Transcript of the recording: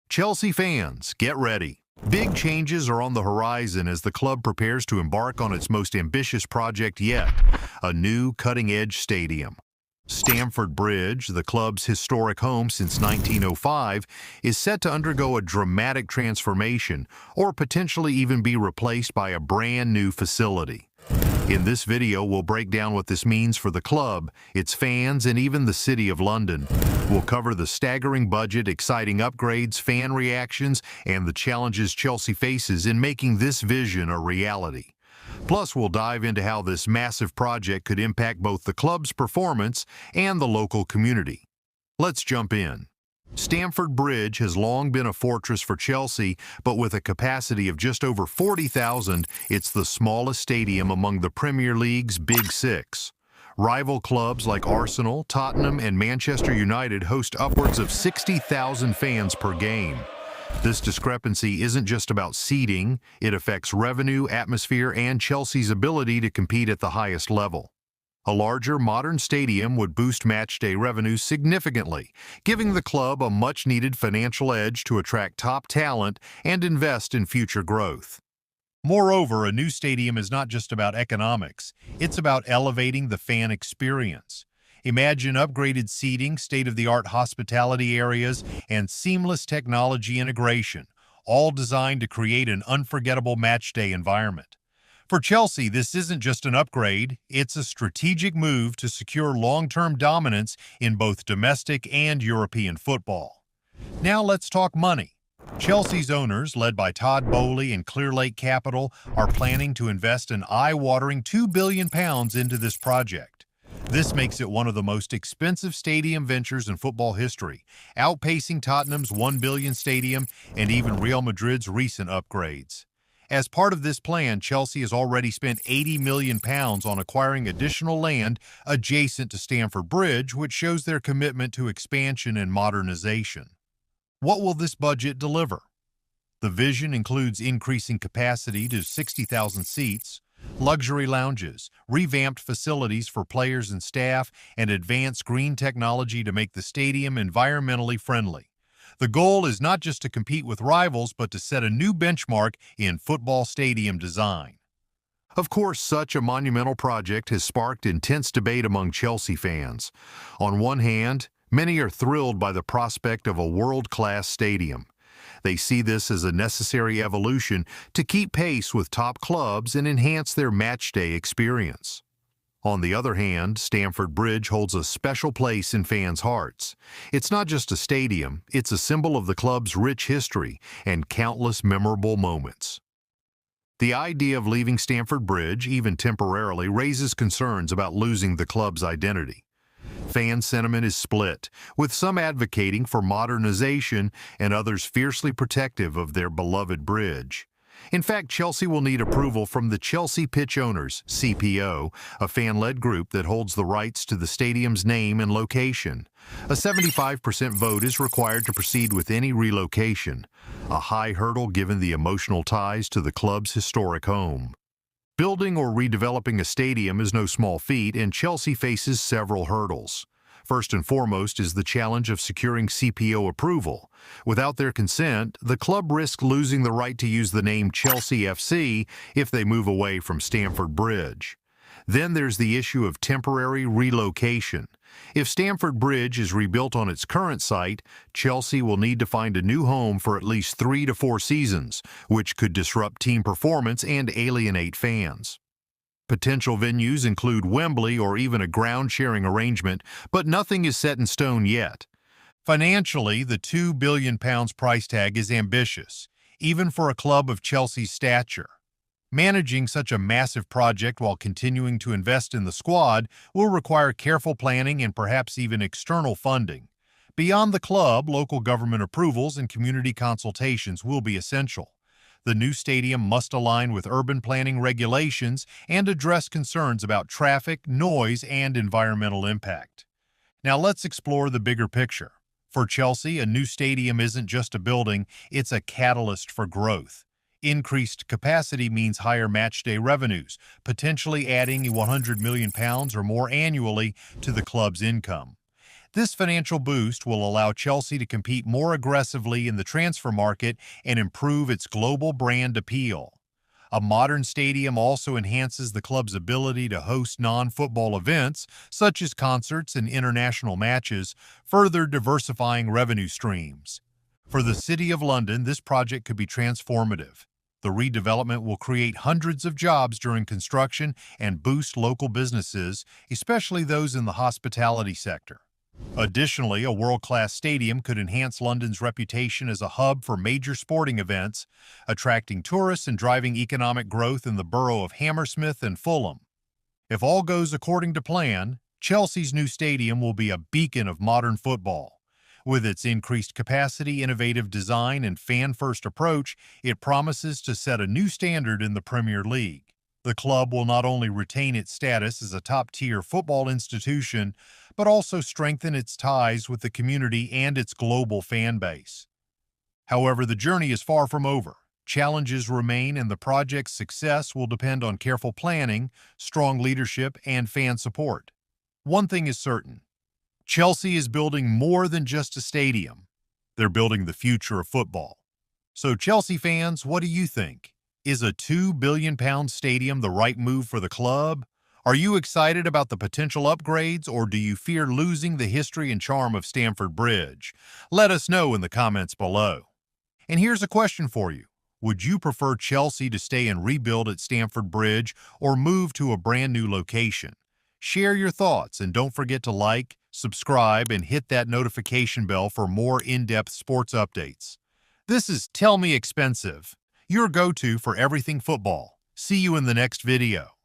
Chelsea fans, get ready. Big changes are on the horizon as the club prepares to embark on its most ambitious project yet, a new cutting-edge stadium. Stamford Bridge, the club's historic home since 1905, is set to undergo a dramatic transformation or potentially even be replaced by a brand new facility. In this video, we'll break down what this means for the club, its fans, and even the City of London. We'll cover the staggering budget, exciting upgrades, fan reactions, and the challenges Chelsea faces in making this vision a reality. Plus, we'll dive into how this massive project could impact both the club's performance and the local community. Let's jump in. Stamford Bridge has long been a fortress for Chelsea, but with a capacity of just over 40,000, it's the smallest stadium among the Premier League's Big Six. Rival clubs like Arsenal, Tottenham, and Manchester United host upwards of 60,000 fans per game. This discrepancy isn't just about seating, it affects revenue, atmosphere, and Chelsea's ability to compete at the highest level. A larger, modern stadium would boost matchday revenues significantly, giving the club a much-needed financial edge to attract top talent and invest in future growth. Moreover, a new stadium is not just about economics, it's about elevating the fan experience. Imagine upgraded seating, state-of-the-art hospitality areas, and seamless technology integration, all designed to create an unforgettable matchday environment. For Chelsea, this isn't just an upgrade, it's a strategic move to secure long-term dominance in both domestic and European football. Now let's talk money. Chelsea's owners, led by Todd Boehly and Clearlake Capital, are planning to invest an eye-watering £2 billion into this project. This makes it one of the most expensive stadium ventures in football history, outpacing Tottenham's $1 billion stadium and even Real Madrid's recent upgrades. As part of this plan, Chelsea has already spent £80 million on acquiring additional land adjacent to Stamford Bridge, which shows their commitment to expansion and modernization. What will this budget deliver? The vision includes increasing capacity to 60,000 seats, luxury lounges, revamped facilities for players and staff, and advanced green technology to make the stadium environmentally friendly. The goal is not just to compete with rivals, but to set a new benchmark in football stadium design. Of course, such a monumental project has sparked intense debate among Chelsea fans. On one hand, many are thrilled by the prospect of a world-class stadium. They see this as a necessary evolution to keep pace with top clubs and enhance their matchday experience. On the other hand, Stamford Bridge holds a special place in fans' hearts. It's not just a stadium, it's a symbol of the club's rich history and countless memorable moments. The idea of leaving Stamford Bridge, even temporarily, raises concerns about losing the club's identity. Fan sentiment is split, with some advocating for modernization and others fiercely protective of their beloved bridge. In fact, Chelsea will need approval from the Chelsea Pitch Owners, CPO, a fan-led group that holds the rights to the stadium's name and location. A 75% vote is required to proceed with any relocation, a high hurdle given the emotional ties to the club's historic home. Building or redeveloping a stadium is no small feat, and Chelsea faces several hurdles. First and foremost is the challenge of securing CPO approval. Without their consent, the club risks losing the right to use the name Chelsea FC if they move away from Stamford Bridge. Then there's the issue of temporary relocation. If Stamford Bridge is rebuilt on its current site, Chelsea will need to find a new home for at least 3 to 4 seasons, which could disrupt team performance and alienate fans. Potential venues include Wembley or even a ground-sharing arrangement, but nothing is set in stone yet. Financially, the £2 billion price tag is ambitious, even for a club of Chelsea's stature. Managing such a massive project while continuing to invest in the squad will require careful planning and perhaps even external funding. Beyond the club, local government approvals and community consultations will be essential. The new stadium must align with urban planning regulations and address concerns about traffic, noise, and environmental impact. Now let's explore the bigger picture. For Chelsea, a new stadium isn't just a building, it's a catalyst for growth. Increased capacity means higher matchday revenues, potentially adding £100 million or more annually to the club's income. This financial boost will allow Chelsea to compete more aggressively in the transfer market and improve its global brand appeal. A modern stadium also enhances the club's ability to host non-football events, such as concerts and international matches, further diversifying revenue streams. For the City of London, this project could be transformative. The redevelopment will create hundreds of jobs during construction and boost local businesses, especially those in the hospitality sector. Additionally, a world-class stadium could enhance London's reputation as a hub for major sporting events, attracting tourists and driving economic growth in the borough of Hammersmith and Fulham. If all goes according to plan, Chelsea's new stadium will be a beacon of modern football. With its increased capacity, innovative design, and fan-first approach, it promises to set a new standard in the Premier League. The club will not only retain its status as a top-tier football institution, but also strengthen its ties with the community and its global fan base. However, the journey is far from over. Challenges remain, and the project's success will depend on careful planning, strong leadership, and fan support. One thing is certain: Chelsea is building more than just a stadium. They're building the future of football. So, Chelsea fans, what do you think? Is a £2 billion stadium the right move for the club? Are you excited about the potential upgrades, or do you fear losing the history and charm of Stamford Bridge? Let us know in the comments below. And here's a question for you. Would you prefer Chelsea to stay and rebuild at Stamford Bridge or move to a brand new location? Share your thoughts, and don't forget to like, subscribe, and hit that notification bell for more in-depth sports updates. This is Tell Me Expensive, your go-to for everything football. See you in the next video.